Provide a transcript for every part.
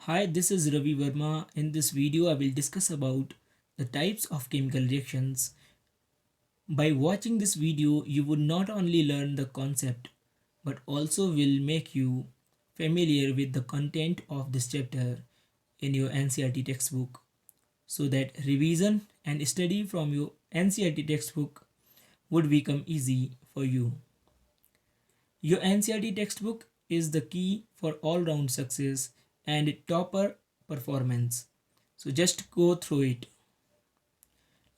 Hi, this is Ravi Verma. In this video, I will discuss about the types of chemical reactions. By watching this video, you would not only learn the concept, but also will make you familiar with the content of this chapter in your NCERT textbook, so that revision and study from your NCERT textbook would become easy for you. Your NCERT textbook is the key for all-round success and topper performance. So just go through it.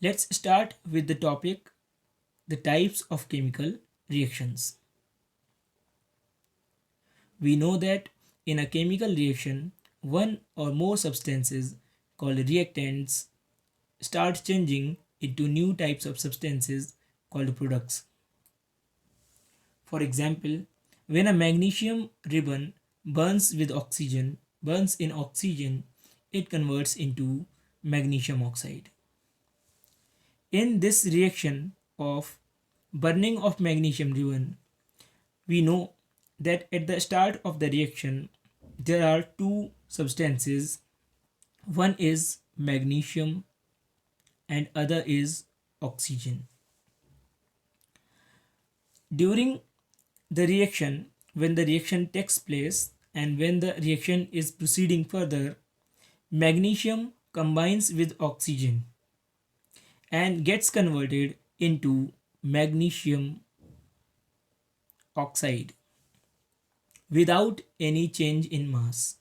Let's start with the topic, the types of chemical reactions. We know that in a chemical reaction, one or more substances called reactants start changing into new types of substances called products. For example, when a magnesium ribbon burns in oxygen, it converts into magnesium oxide. In this reaction of burning of magnesium ribbon, we know that at the start of the reaction, there are two substances. One is magnesium and other is oxygen. During the reaction, when the reaction takes place and when the reaction is proceeding further, magnesium combines with oxygen and gets converted into magnesium oxide without any change in mass.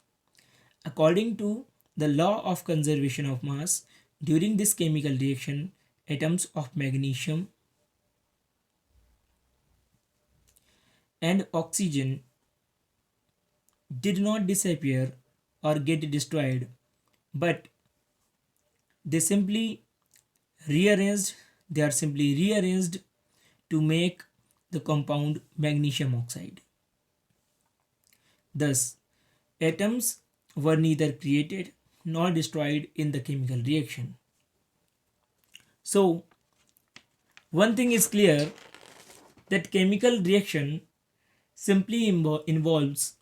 According to the law of conservation of mass, during this chemical reaction, atoms of magnesium and oxygen did not disappear or get destroyed, but they simply they are simply rearranged to make the compound magnesium oxide. Thus, atoms were neither created nor destroyed in the chemical reaction. So, one thing is clear, that chemical reaction simply involves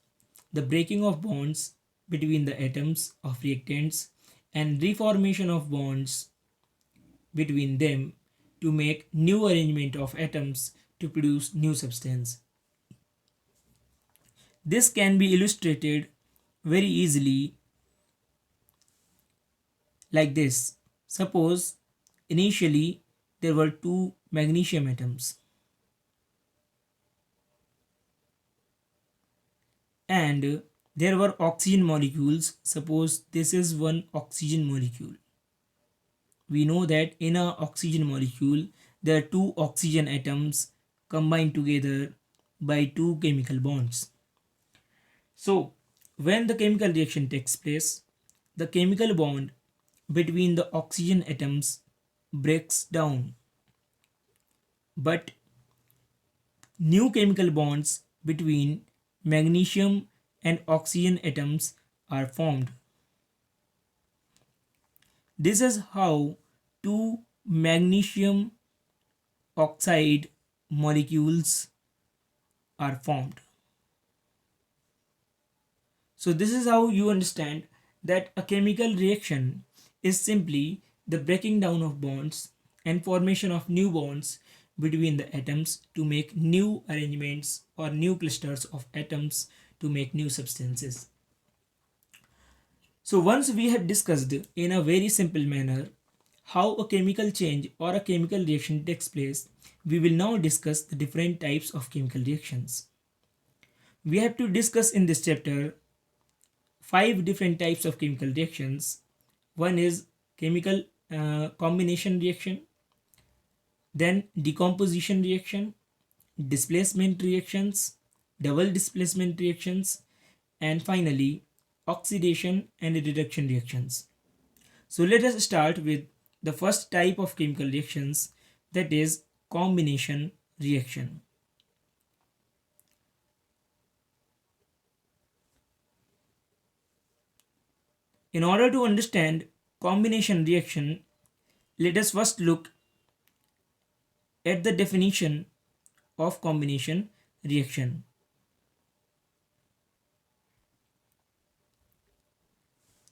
the breaking of bonds between the atoms of reactants and reformation of bonds between them to make new arrangement of atoms to produce new substance. This can be illustrated very easily like this. Suppose initially there were two magnesium atoms and there were oxygen molecules. Suppose this is one oxygen molecule. We know that in a oxygen molecule there are two oxygen atoms combined together by two chemical bonds. So when the chemical reaction takes place, the chemical bond between the oxygen atoms breaks down, but new chemical bonds between magnesium and oxygen atoms are formed. This is how two magnesium oxide molecules are formed. So this is how you understand that a chemical reaction is simply the breaking down of bonds and formation of new bonds between the atoms to make new arrangements or new clusters of atoms to make new substances. So once we have discussed in a very simple manner how a chemical change or a chemical reaction takes place, we will now discuss the different types of chemical reactions. We have to discuss in this chapter 5 different types of chemical reactions. One is chemical combination reaction, then decomposition reaction, displacement reactions, double displacement reactions, and finally oxidation and reduction reactions. So let us start with the first type of chemical reactions, that is combination reaction. In order to understand combination reaction, let us first look at the definition of combination reaction.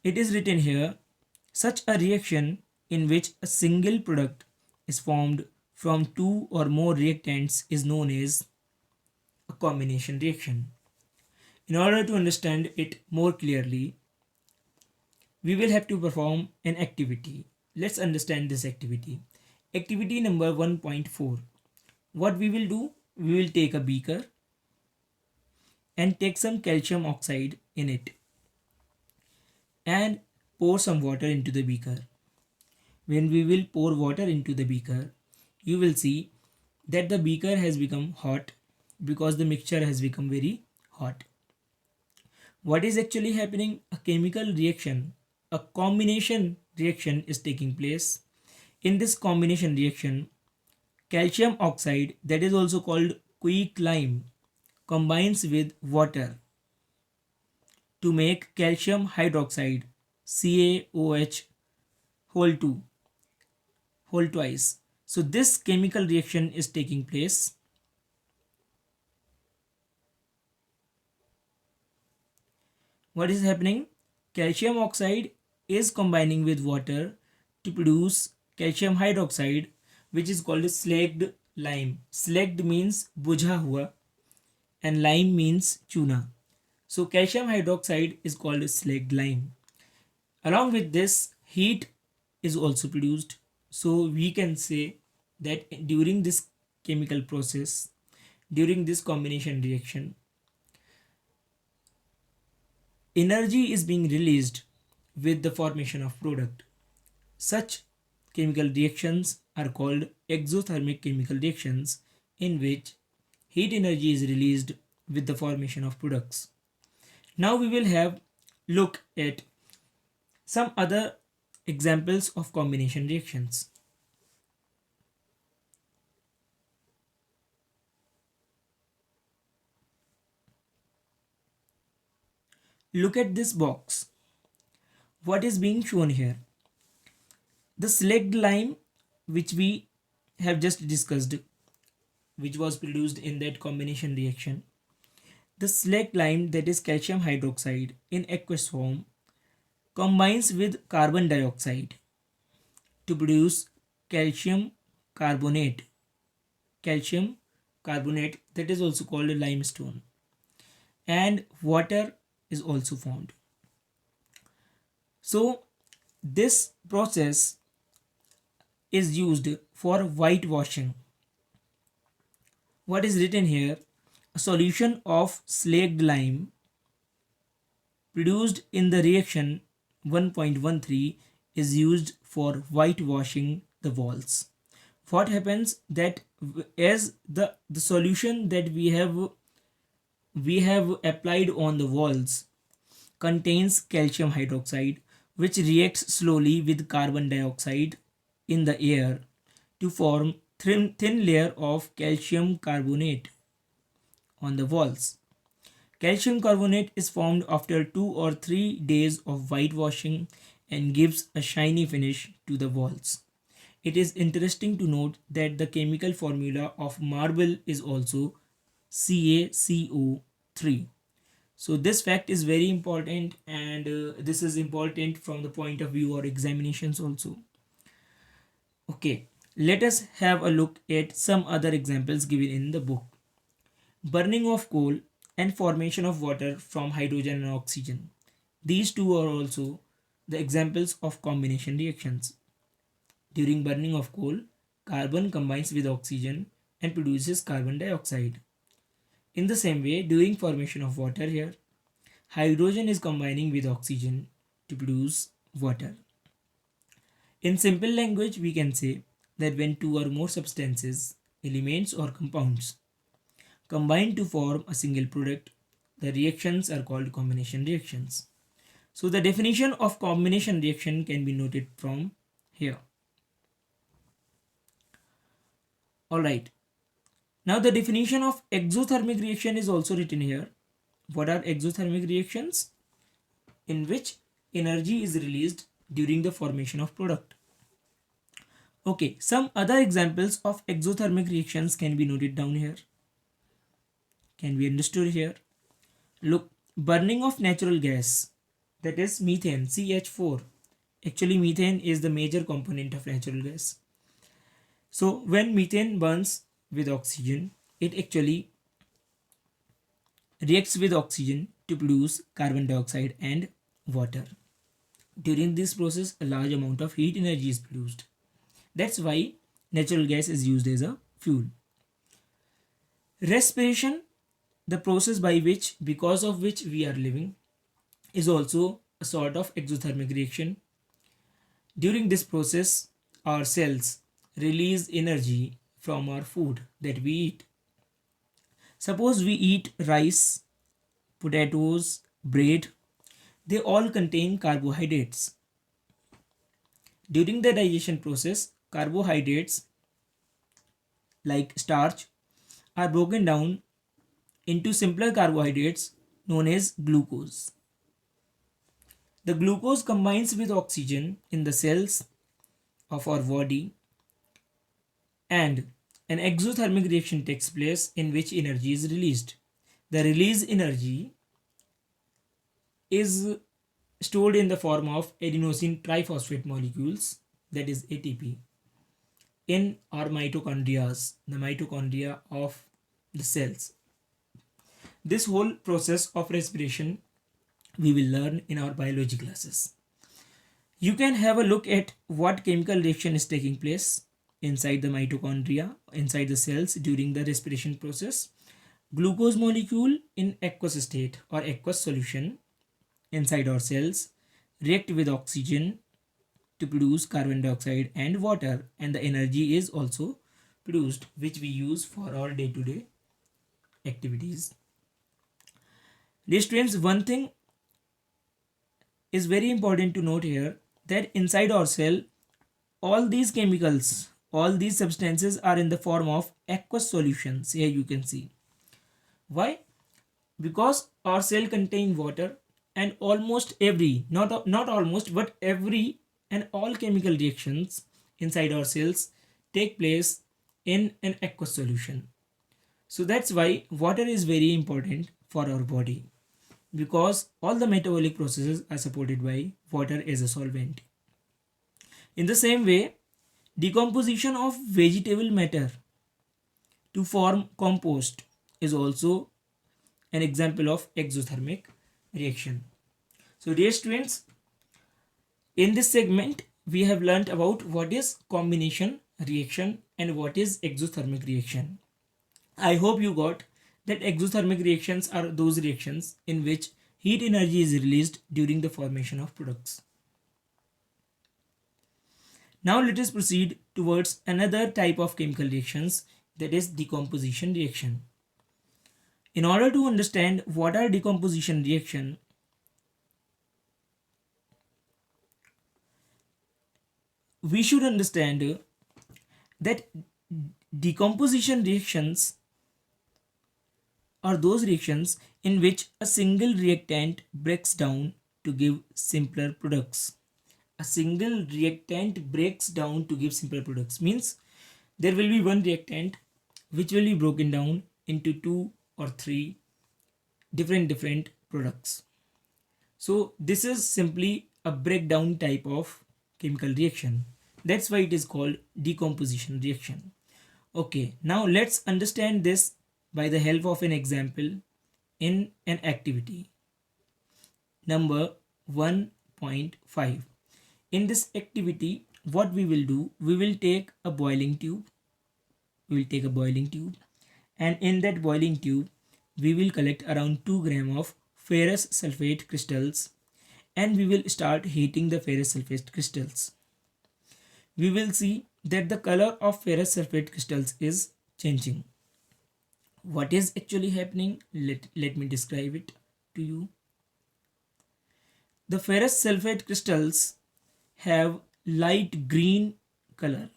It is written here, such a reaction in which a single product is formed from two or more reactants is known as a combination reaction. In order to understand it more clearly, we will have to perform an activity. Let's understand this activity. Activity number 1.4. What we will do? We will take a beaker and take some calcium oxide in it and pour some water into the beaker. When we will pour water into the beaker, you will see that the beaker has become hot because the mixture has become very hot. What is actually happening? A chemical reaction, a combination reaction is taking place. In this combination reaction, calcium oxide, that is also called quicklime, combines with water to make calcium hydroxide, CaOH whole twice. So this chemical reaction is taking place. What is happening? Calcium oxide is combining with water to produce calcium hydroxide, which is called slacked lime. Slacked means bujha hua and lime means chuna. So calcium hydroxide is called slacked lime. Along with this, heat is also produced. So we can say that during this chemical process, during this combination reaction, energy is being released with the formation of product. Such chemical reactions are called exothermic chemical reactions, in which heat energy is released with the formation of products. Now we will have look at some other examples of combination reactions. Look at this box. What is being shown here? The slacked lime, which we have just discussed, which was produced in that combination reaction. The slacked lime, that is calcium hydroxide in aqueous form, combines with carbon dioxide to produce calcium carbonate. Calcium carbonate, that is also called limestone, and water is also formed. So this process is used for whitewashing. What is written here? A solution of slacked lime produced in the reaction 1.13 is used for whitewashing the walls. What happens that as the solution that we have applied on the walls contains calcium hydroxide, which reacts slowly with carbon dioxide in the air to form thin layer of calcium carbonate on the walls. Calcium carbonate is formed after 2 or 3 days of whitewashing and gives a shiny finish to the walls. It is interesting to note that the chemical formula of marble is also CaCO3. So this fact is very important, and this is important from the point of view of examinations also. Okay, let us have a look at some other examples given in the book. Burning of coal and formation of water from hydrogen and oxygen. These two are also the examples of combination reactions. During burning of coal, carbon combines with oxygen and produces carbon dioxide. In the same way, during formation of water here, hydrogen is combining with oxygen to produce water. In simple language, we can say that when two or more substances, elements or compounds combine to form a single product, the reactions are called combination reactions. So the definition of combination reaction can be noted from here. Alright. Now the definition of exothermic reaction is also written here. What are exothermic reactions? In which energy is released during the formation of product. Okay, some other examples of exothermic reactions can be noted down here. Can be understood here. Look, burning of natural gas that is methane, CH4. Actually, methane is the major component of natural gas. So when methane burns with oxygen, it actually reacts with oxygen to produce carbon dioxide and water. During this process, a large amount of heat energy is produced. That's why natural gas is used as a fuel. Respiration, the process by which, because of which we are living, is also a sort of exothermic reaction. During this process, our cells release energy from our food that we eat. Suppose we eat rice, potatoes, bread, they all contain carbohydrates. During the digestion process, carbohydrates like starch are broken down into simpler carbohydrates known as glucose. The glucose combines with oxygen in the cells of our body, and an exothermic reaction takes place in which energy is released. The released energy is stored in the form of adenosine triphosphate molecules, that is ATP, in our mitochondria, the mitochondria of the cells. This whole process of respiration we will learn in our biology classes. You can have a look at what chemical reaction is taking place inside the mitochondria, inside the cells during the respiration process. Glucose molecule in aqueous state or aqueous solution inside our cells react with oxygen to produce carbon dioxide and water, and the energy is also produced which we use for our day-to-day activities. Dear students, one thing is very important to note here, that inside our cell all these chemicals, all these substances are in the form of aqueous solutions. Here you can see. Why? Because our cell contain water, and almost every, not almost, but every and all chemical reactions inside our cells take place in an aqueous solution. So that's why water is very important for our body, because all the metabolic processes are supported by water as a solvent. In the same way, decomposition of vegetable matter to form compost is also an example of exothermic reaction. So dear students, in this segment we have learnt about what is combination reaction and what is exothermic reaction. I hope you got that exothermic reactions are those reactions in which heat energy is released during the formation of products. Now let us proceed towards another type of chemical reactions, that is decomposition reaction. In order to understand what are decomposition reaction, we should understand that decomposition reactions are those reactions in which a single reactant breaks down to give simpler products. A single reactant breaks down to give simpler products means there will be one reactant which will be broken down into 2 or 3 different products. So this is simply a breakdown type of chemical reaction. That's why it is called decomposition reaction. Okay, now let's understand this by the help of an example in an activity. Number 1.5. In this activity, what we will do, we will take a boiling tube. And in that boiling tube, we will collect around 2 gram of ferrous sulfate crystals, and we will start heating the ferrous sulfate crystals. We will see that the color of ferrous sulfate crystals is changing. What is actually happening? Let me describe it to you. The ferrous sulfate crystals have light green color,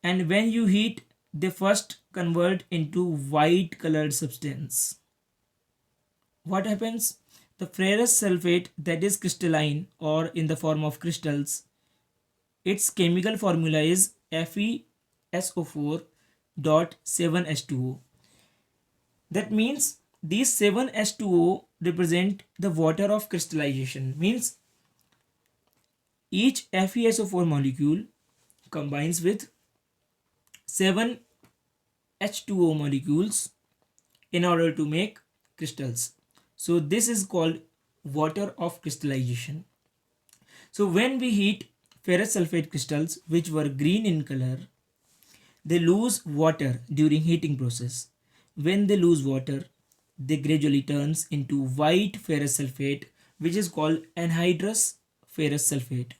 and when you heat, they first convert into white colored substance. What happens? The ferrous sulfate that is crystalline or in the form of crystals, its chemical formula is FeSO4.7H2O. That means these 7H2O represent the water of crystallization. Means each FeSO4 molecule combines with 7 H2O molecules in order to make crystals. So this is called water of crystallization. So when we heat ferrous sulfate crystals, which were green in color, they lose water during heating process. When they lose water, they gradually turns into white ferrous sulfate, which is called anhydrous ferrous sulfate.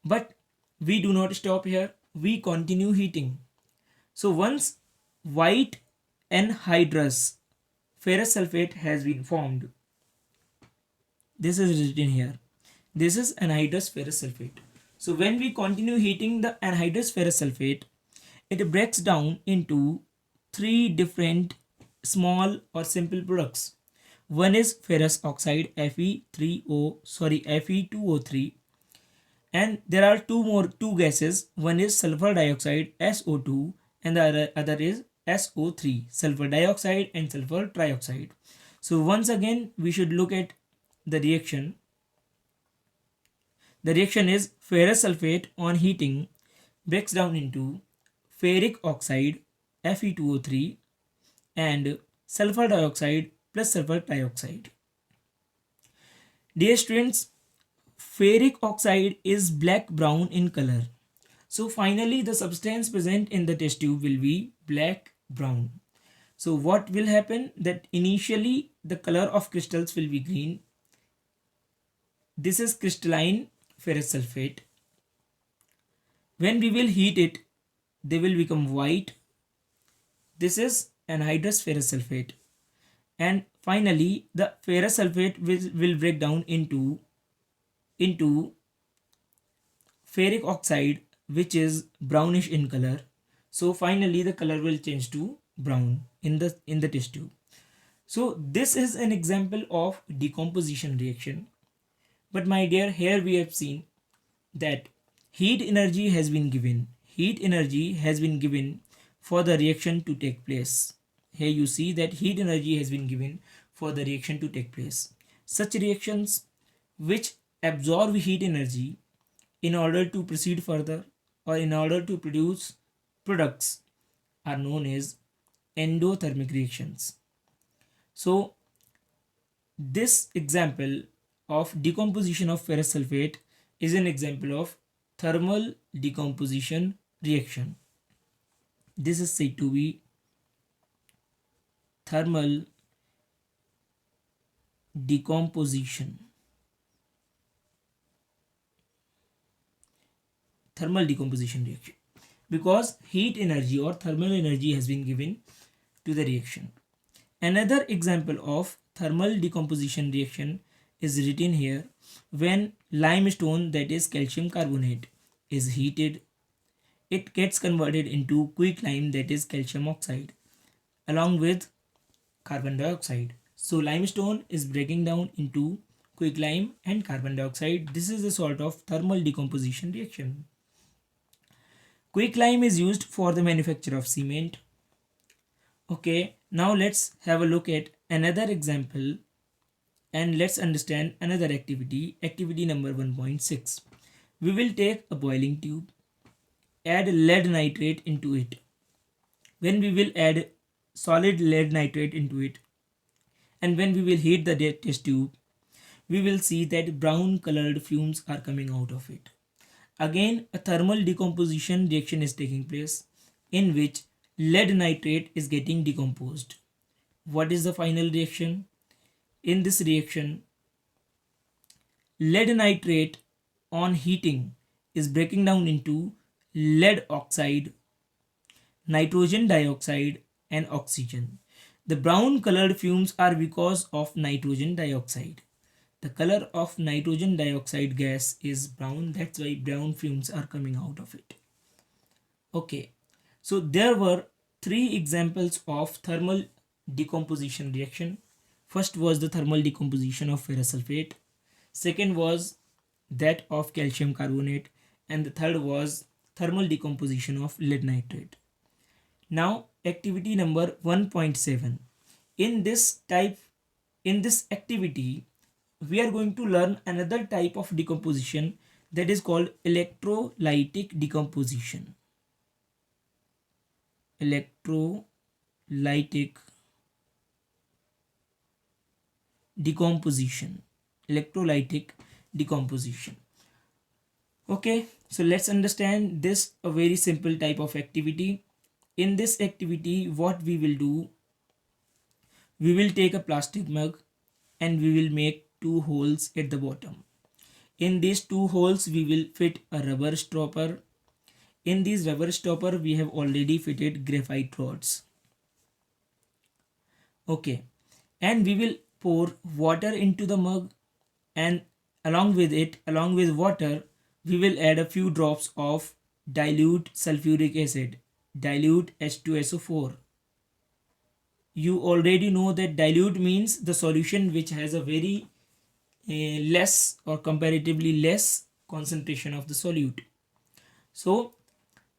But we do not stop here. We continue heating. So once white anhydrous ferrous sulfate has been formed, this is written here. This is anhydrous ferrous sulfate. So when we continue heating the anhydrous ferrous sulfate, it breaks down into three different small or simple products. One is ferrous oxide Fe2O3, and there are two gases. One is sulfur dioxide SO2 and the other is SO3, sulfur dioxide and sulfur trioxide. So once again we should look at the reaction. The reaction is ferrous sulfate on heating breaks down into ferric oxide Fe2O3 and sulfur dioxide plus sulfur trioxide. Dear students, ferric oxide is black brown in color. So finally the substance present in the test tube will be black brown. So what will happen, that initially the color of crystals will be green. This is crystalline ferrous sulfate. When we will heat it, they will become white. This is anhydrous ferrous sulfate. And finally the ferrous sulfate will break down into ferric oxide, which is brownish in color. So finally the color will change to brown in the test tube. So this is an example of decomposition reaction. But my dear, here we have seen that heat energy has been given. Heat energy has been given for the reaction to take place. Here you see that heat energy has been given for the reaction to take place. Such reactions which absorb heat energy in order to proceed further or in order to produce products are known as endothermic reactions. So this example of decomposition of ferrous sulfate is an example of thermal decomposition reaction. This is said to be thermal decomposition. Thermal decomposition reaction, because heat energy or thermal energy has been given to the reaction. Another example of thermal decomposition reaction is written here. When limestone, that is calcium carbonate, is heated, it gets converted into quicklime, that is calcium oxide, along with carbon dioxide. So limestone is breaking down into quicklime and carbon dioxide. This is a sort of thermal decomposition reaction. Quicklime is used for the manufacture of cement. Okay, now let's have a look at another example and let's understand another activity. Activity number 1.6. We will take a boiling tube, add lead nitrate into it. When we will add solid lead nitrate into it, and when we will heat the test tube, we will see that brown colored fumes are coming out of it. Again, a thermal decomposition reaction is taking place in which lead nitrate is getting decomposed. What is the final reaction? In this reaction, lead nitrate on heating is breaking down into lead oxide, nitrogen dioxide and oxygen. The brown colored fumes are because of nitrogen dioxide. The color of nitrogen dioxide gas is brown, that's why brown fumes are coming out of it. Okay, so there were three examples of thermal decomposition reaction. First was the thermal decomposition of ferrous sulfate. Second was that of calcium carbonate. And the third was thermal decomposition of lead nitrate. Now activity number 1.7. In this type in this activity, we are going to learn another type of decomposition that is called electrolytic decomposition. Electrolytic decomposition. Electrolytic decomposition. Okay, so let's understand this a very simple type of activity. In this activity, what we will do, we will take a plastic mug and we will make two holes at the bottom. In these two holes, we will fit a rubber stopper. In this rubber stopper, we have already fitted graphite rods. Okay, and we will pour water into the mug, and along with water, we will add a few drops of dilute sulfuric acid, dilute H2SO4. You already know that dilute means the solution which has a very less or comparatively less concentration of the solute. So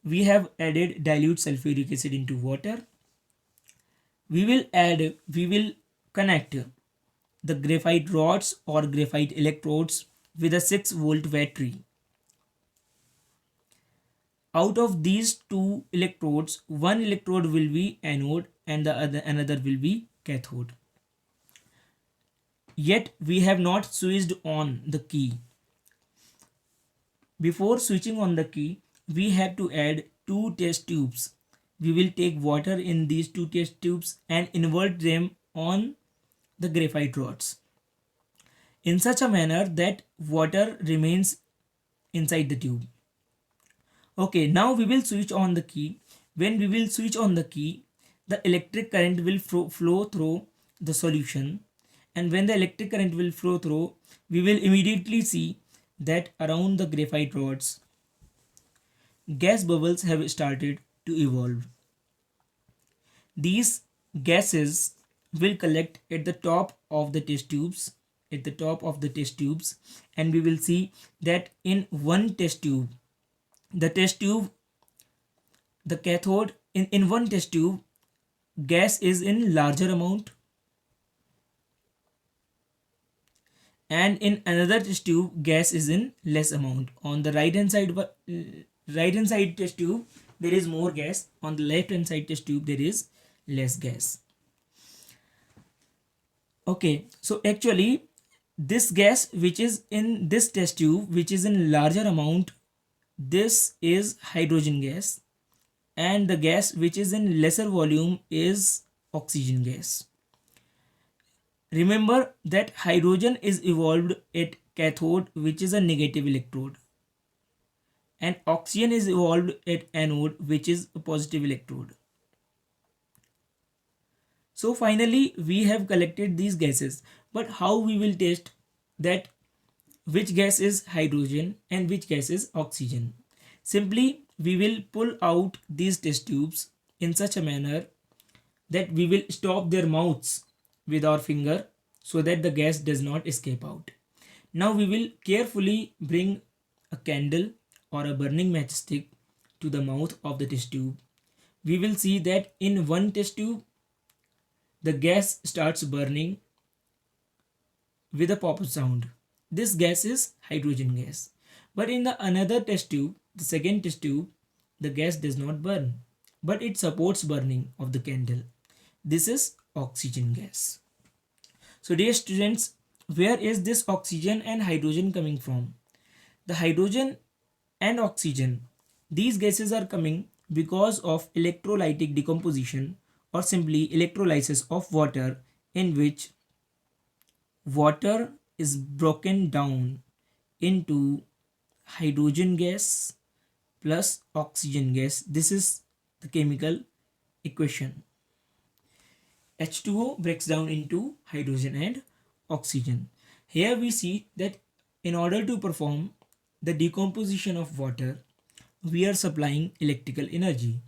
we have added dilute sulfuric acid into water. We will connect the graphite rods or graphite electrodes with a 6-volt battery. Out of these two electrodes, one electrode will be anode and another will be cathode. Yet we have not switched on the key. Before switching on the key, we have to add two test tubes. We will take water in these two test tubes and invert them on the graphite rods in such a manner that water remains inside the tube. Okay, now we will switch on the key. When we will switch on the key, the electric current will flow through the solution, and when the electric current will flow through, we will immediately see that around the graphite rods, gas bubbles have started to evolve. These gases will collect at the top of the test tubes, and we will see that in one test tube, the cathode, in one test tube, gas is in larger amount, and in another test tube gas is in less amount. On the right hand side test tube there is more gas, on the left hand side test tube there is less gas. Okay, so actually this gas which is in this test tube, which is in larger amount, this is hydrogen gas, and the gas which is in lesser volume is oxygen gas. Remember that hydrogen is evolved at cathode, which is a negative electrode, and oxygen is evolved at anode, which is a positive electrode. So finally we have collected these gases, but how we will test that which gas is hydrogen and which gas is oxygen? Simply we will pull out these test tubes in such a manner that we will stop their mouths with our finger so that the gas does not escape out. Now we will carefully bring a candle or a burning matchstick to the mouth of the test tube. We will see that in one test tube the gas starts burning with a pop sound. This gas is hydrogen gas. But in the another test tube, the second test tube, the gas does not burn, but it supports burning of the candle. This is oxygen gas. So dear students, where is this oxygen and hydrogen coming from? The hydrogen and oxygen, these gases are coming because of electrolytic decomposition, or simply electrolysis of water, in which water is broken down into hydrogen gas plus oxygen gas. This is the chemical equation. H2O breaks down into hydrogen and oxygen. Here we see that in order to perform the decomposition of water, we are supplying electric energy.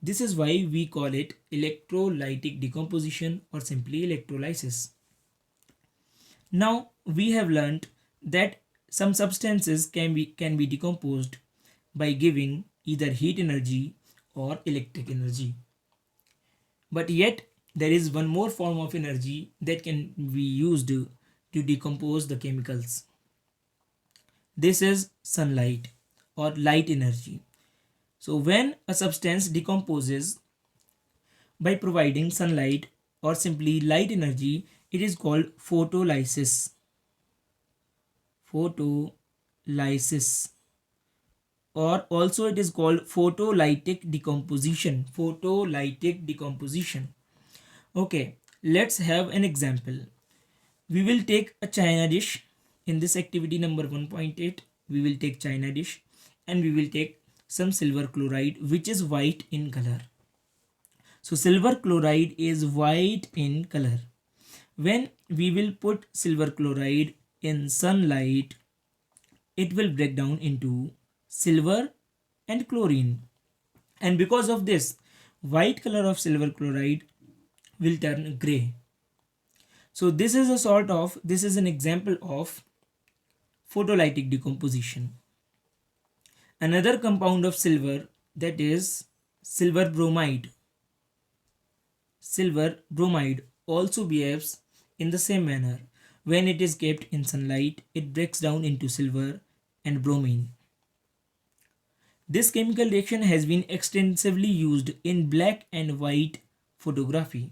This is why we call it electrolytic decomposition, or simply electrolysis. Now we have learnt that some substances can be decomposed by giving either heat energy or electric energy. But yet there is one more form of energy that can be used to decompose the chemicals. This is sunlight or light energy. So when a substance decomposes by providing sunlight or simply light energy, it is called photolysis. Photolysis, or also it is called photolytic decomposition. Photolytic decomposition. Okay, let's have an example. We will take a china dish. In this activity number 1.8, we will take china dish and we will take some silver chloride which is white in color. So silver chloride is white in color. When we will put silver chloride in sunlight, it will break down into silver and chlorine. And because of this, white color of silver chloride will turn gray. So this is an example of photolytic decomposition. Another compound of silver, that is silver bromide. Silver bromide also behaves in the same manner. When it is kept in sunlight, it breaks down into silver and bromine. This chemical reaction has been extensively used in black and white photography.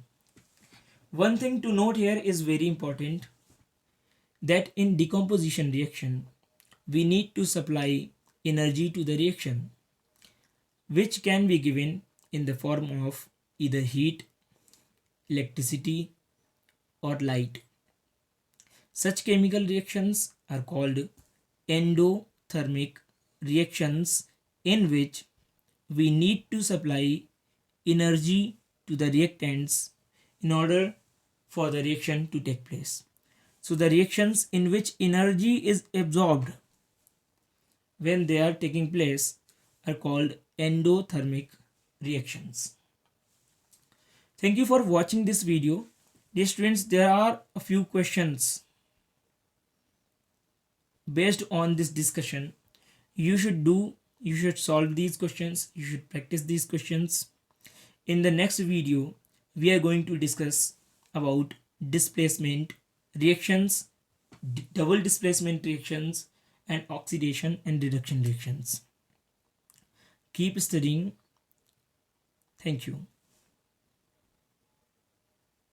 One thing to note here is very important, that in decomposition reaction, we need to supply energy to the reaction, which can be given in the form of either heat, electricity, or light. Such chemical reactions are called endothermic reactions, in which we need to supply energy to the reactants in order for the reaction to take place. So the reactions in which energy is absorbed when they are taking place are called endothermic reactions. Thank you for watching this video. Dear students, there are a few questions based on this discussion. You should solve these questions. You should practice these questions. In the next video, we are going to discuss about displacement reactions, double displacement reactions, and oxidation and reduction reactions. Keep studying. Thank you.